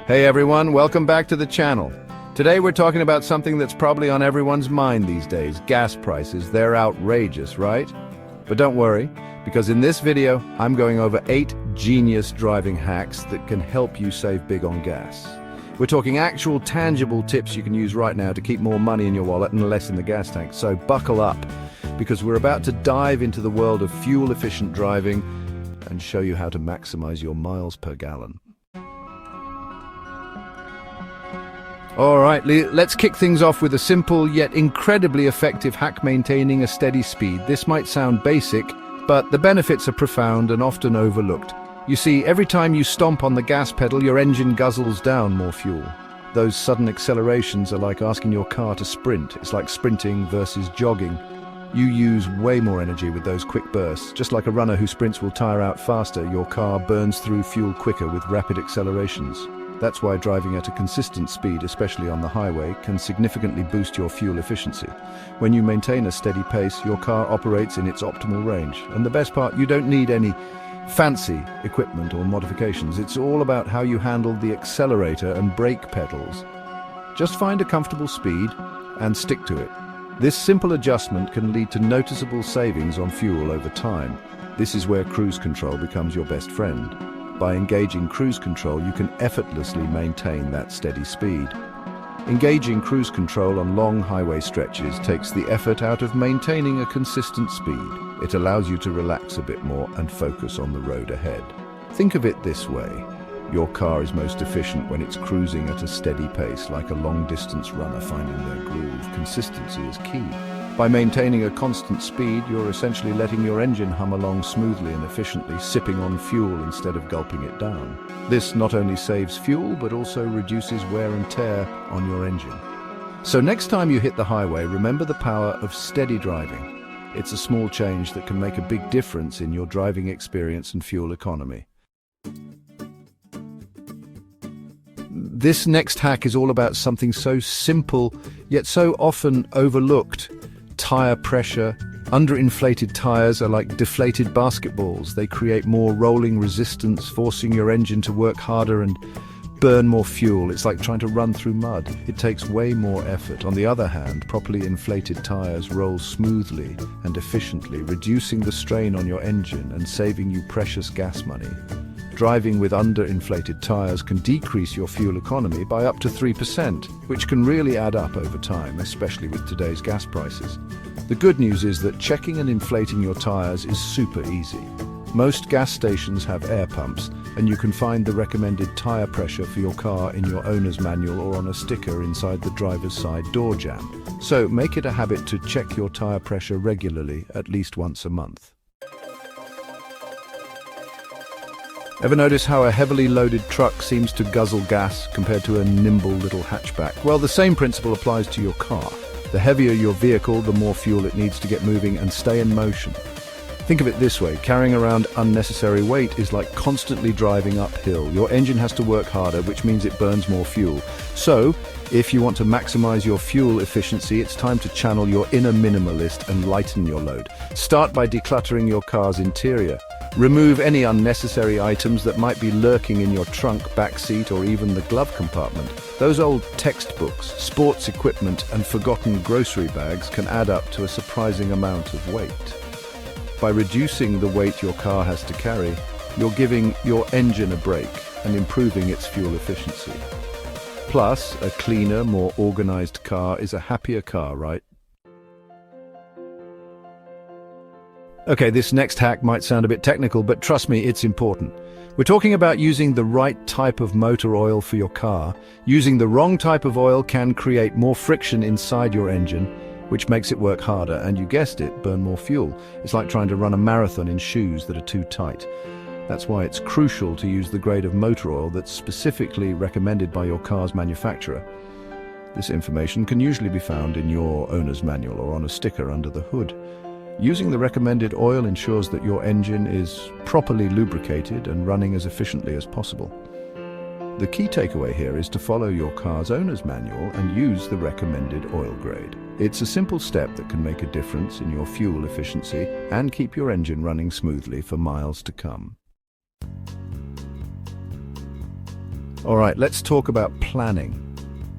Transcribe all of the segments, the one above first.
Hey everyone, welcome back to the channel. Today we're talking about something that's probably on everyone's mind these days, gas prices. They're outrageous, right? But don't worry, because in this video, I'm going over 8 genius driving hacks that can help you save big on gas. We're talking actual tangible tips you can use right now to keep more money in your wallet and less in the gas tank. So buckle up, because we're about to dive into the world of fuel-efficient driving and show you how to maximize your miles per gallon. All right, let's kick things off with a simple yet incredibly effective hack: maintaining a steady speed. This might sound basic, but the benefits are profound and often overlooked. You see, every time you stomp on the gas pedal, your engine guzzles down more fuel. Those sudden accelerations are like asking your car to sprint. It's like sprinting versus jogging. You use way more energy with those quick bursts. Just like a runner who sprints will tire out faster, your car burns through fuel quicker with rapid accelerations. That's why driving at a consistent speed, especially on the highway, can significantly boost your fuel efficiency. When you maintain a steady pace, your car operates in its optimal range. And the best part, you don't need any fancy equipment or modifications. It's all about how you handle the accelerator and brake pedals. Just find a comfortable speed and stick to it. This simple adjustment can lead to noticeable savings on fuel over time. This is where cruise control becomes your best friend. By engaging cruise control, you can effortlessly maintain that steady speed. Engaging cruise control on long highway stretches takes the effort out of maintaining a consistent speed. It allows you to relax a bit more and focus on the road ahead. Think of it this way. Your car is most efficient when it's cruising at a steady pace, like a long-distance runner finding their groove. Consistency is key. By maintaining a constant speed, you're essentially letting your engine hum along smoothly and efficiently, sipping on fuel instead of gulping it down. This not only saves fuel, but also reduces wear and tear on your engine. So next time you hit the highway, remember the power of steady driving. It's a small change that can make a big difference in your driving experience and fuel economy. This next hack is all about something so simple, yet so often overlooked: tire pressure. Underinflated tires are like deflated basketballs. They create more rolling resistance, forcing your engine to work harder and burn more fuel. It's like trying to run through mud. It takes way more effort. On the other hand, properly inflated tires roll smoothly and efficiently, reducing the strain on your engine and saving you precious gas money. Driving with underinflated tires can decrease your fuel economy by up to 3%, which can really add up over time, especially with today's gas prices. The good news is that checking and inflating your tires is super easy. Most gas stations have air pumps, and you can find the recommended tire pressure for your car in your owner's manual or on a sticker inside the driver's side door jamb. So make it a habit to check your tire pressure regularly, at least once a month. Ever notice how a heavily loaded truck seems to guzzle gas compared to a nimble little hatchback? Well, the same principle applies to your car. The heavier your vehicle, the more fuel it needs to get moving and stay in motion. Think of it this way: carrying around unnecessary weight is like constantly driving uphill. Your engine has to work harder, which means it burns more fuel. So, if you want to maximize your fuel efficiency, it's time to channel your inner minimalist and lighten your load. Start by decluttering your car's interior. Remove any unnecessary items that might be lurking in your trunk, back seat, or even the glove compartment. Those old textbooks, sports equipment, and forgotten grocery bags can add up to a surprising amount of weight. By reducing the weight your car has to carry, you're giving your engine a break and improving its fuel efficiency. Plus, a cleaner, more organized car is a happier car, right? Okay, this next hack might sound a bit technical, but trust me, it's important. We're talking about using the right type of motor oil for your car. Using the wrong type of oil can create more friction inside your engine, which makes it work harder and, you guessed it, burn more fuel. It's like trying to run a marathon in shoes that are too tight. That's why it's crucial to use the grade of motor oil that's specifically recommended by your car's manufacturer. This information can usually be found in your owner's manual or on a sticker under the hood. Using the recommended oil ensures that your engine is properly lubricated and running as efficiently as possible. The key takeaway here is to follow your car's owner's manual and use the recommended oil grade. It's a simple step that can make a difference in your fuel efficiency and keep your engine running smoothly for miles to come. All right, let's talk about planning.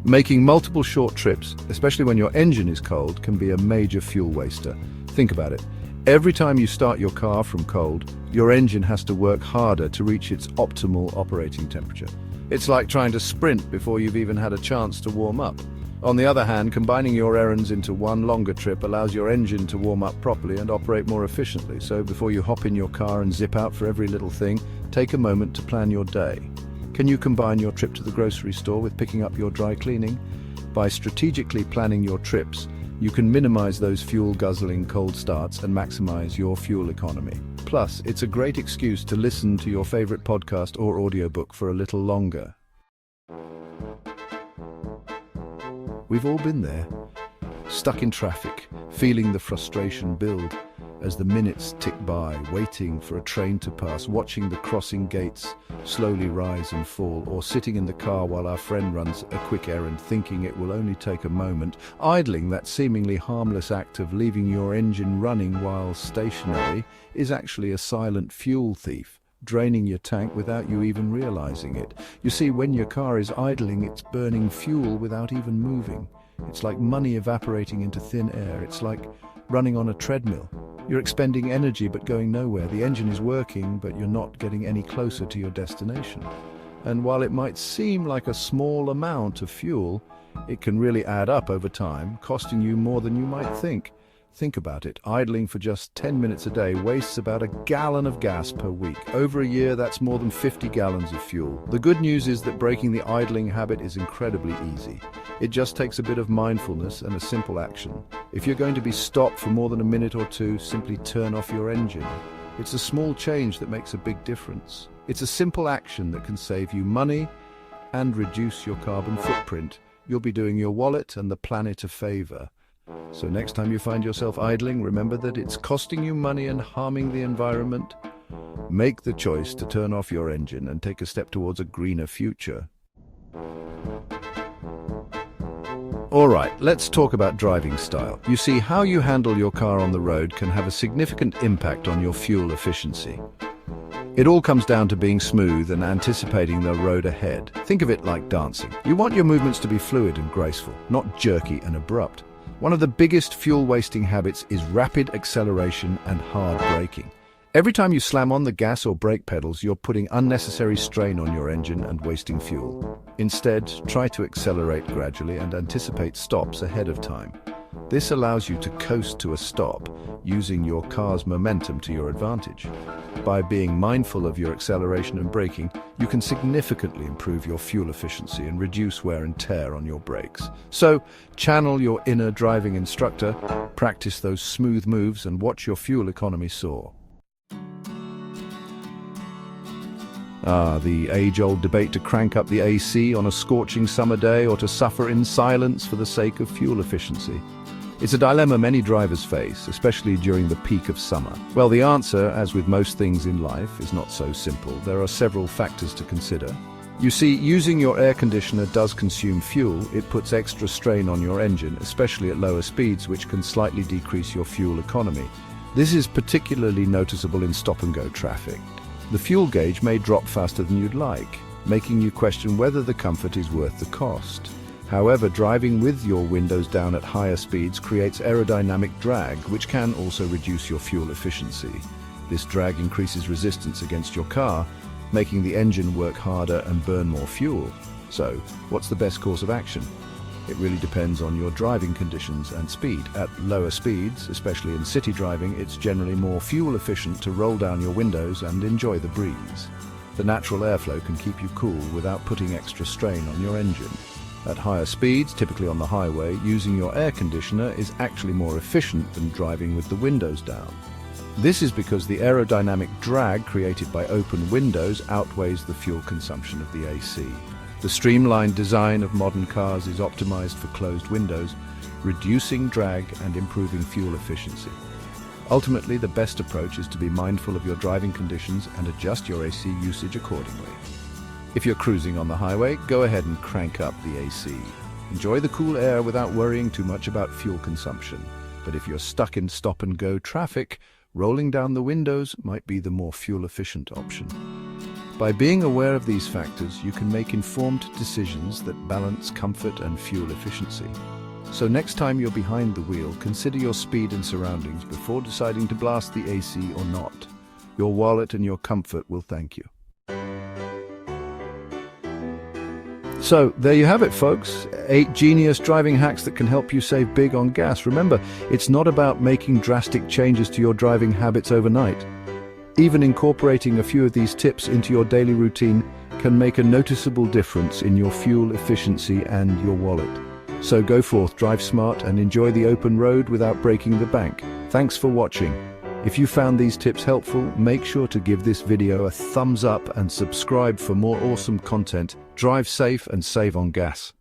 Making multiple short trips, especially when your engine is cold, can be a major fuel waster. Think about it. Every time you start your car from cold, your engine has to work harder to reach its optimal operating temperature. It's like trying to sprint before you've even had a chance to warm up. On the other hand, combining your errands into one longer trip allows your engine to warm up properly and operate more efficiently. So before you hop in your car and zip out for every little thing, take a moment to plan your day. Can you combine your trip to the grocery store with picking up your dry cleaning? By strategically planning your trips, you can minimize those fuel-guzzling cold starts and maximize your fuel economy. Plus, it's a great excuse to listen to your favorite podcast or audiobook for a little longer. We've all been there, stuck in traffic, feeling the frustration build as the minutes tick by, waiting for a train to pass, watching the crossing gates slowly rise and fall, or sitting in the car while our friend runs a quick errand, thinking it will only take a moment. Idling, that seemingly harmless act of leaving your engine running while stationary, is actually a silent fuel thief, draining your tank without you even realizing it. You see, when your car is idling, it's burning fuel without even moving. It's like money evaporating into thin air. It's like running on a treadmill. You're expending energy but going nowhere. The engine is working, but you're not getting any closer to your destination. And while it might seem like a small amount of fuel, it can really add up over time, costing you more than you might think. Think about it. Idling for just 10 minutes a day wastes about a gallon of gas per week. Over a year, that's more than 50 gallons of fuel. The good news is that breaking the idling habit is incredibly easy. It just takes a bit of mindfulness and a simple action. If you're going to be stopped for more than a minute or two, simply turn off your engine. It's a small change that makes a big difference. It's a simple action that can save you money and reduce your carbon footprint. You'll be doing your wallet and the planet a favor. So next time you find yourself idling, remember that it's costing you money and harming the environment. Make the choice to turn off your engine and take a step towards a greener future. All right, let's talk about driving style. You see, how you handle your car on the road can have a significant impact on your fuel efficiency. It all comes down to being smooth and anticipating the road ahead. Think of it like dancing. You want your movements to be fluid and graceful, not jerky and abrupt. One of the biggest fuel-wasting habits is rapid acceleration and hard braking. Every time you slam on the gas or brake pedals, you're putting unnecessary strain on your engine and wasting fuel. Instead, try to accelerate gradually and anticipate stops ahead of time. This allows you to coast to a stop, using your car's momentum to your advantage. By being mindful of your acceleration and braking, you can significantly improve your fuel efficiency and reduce wear and tear on your brakes. So, channel your inner driving instructor, practice those smooth moves, and watch your fuel economy soar. The age-old debate to crank up the AC on a scorching summer day or to suffer in silence for the sake of fuel efficiency. It's a dilemma many drivers face, especially during the peak of summer. Well, the answer, as with most things in life, is not so simple. There are several factors to consider. You see, using your air conditioner does consume fuel. It puts extra strain on your engine, especially at lower speeds, which can slightly decrease your fuel economy. This is particularly noticeable in stop-and-go traffic. The fuel gauge may drop faster than you'd like, making you question whether the comfort is worth the cost. However, driving with your windows down at higher speeds creates aerodynamic drag, which can also reduce your fuel efficiency. This drag increases resistance against your car, making the engine work harder and burn more fuel. So, what's the best course of action? It really depends on your driving conditions and speed. At lower speeds, especially in city driving, it's generally more fuel efficient to roll down your windows and enjoy the breeze. The natural airflow can keep you cool without putting extra strain on your engine. At higher speeds, typically on the highway, using your air conditioner is actually more efficient than driving with the windows down. This is because the aerodynamic drag created by open windows outweighs the fuel consumption of the AC. The streamlined design of modern cars is optimized for closed windows, reducing drag and improving fuel efficiency. Ultimately, the best approach is to be mindful of your driving conditions and adjust your AC usage accordingly. If you're cruising on the highway, go ahead and crank up the AC. Enjoy the cool air without worrying too much about fuel consumption. But if you're stuck in stop-and-go traffic, rolling down the windows might be the more fuel-efficient option. By being aware of these factors, you can make informed decisions that balance comfort and fuel efficiency. So next time you're behind the wheel, consider your speed and surroundings before deciding to blast the AC or not. Your wallet and your comfort will thank you. So, there you have it, folks. 8 genius driving hacks that can help you save big on gas. Remember, it's not about making drastic changes to your driving habits overnight. Even incorporating a few of these tips into your daily routine can make a noticeable difference in your fuel efficiency and your wallet. So go forth, drive smart, and enjoy the open road without breaking the bank. Thanks for watching. If you found these tips helpful, make sure to give this video a thumbs up and subscribe for more awesome content. Drive safe and save on gas.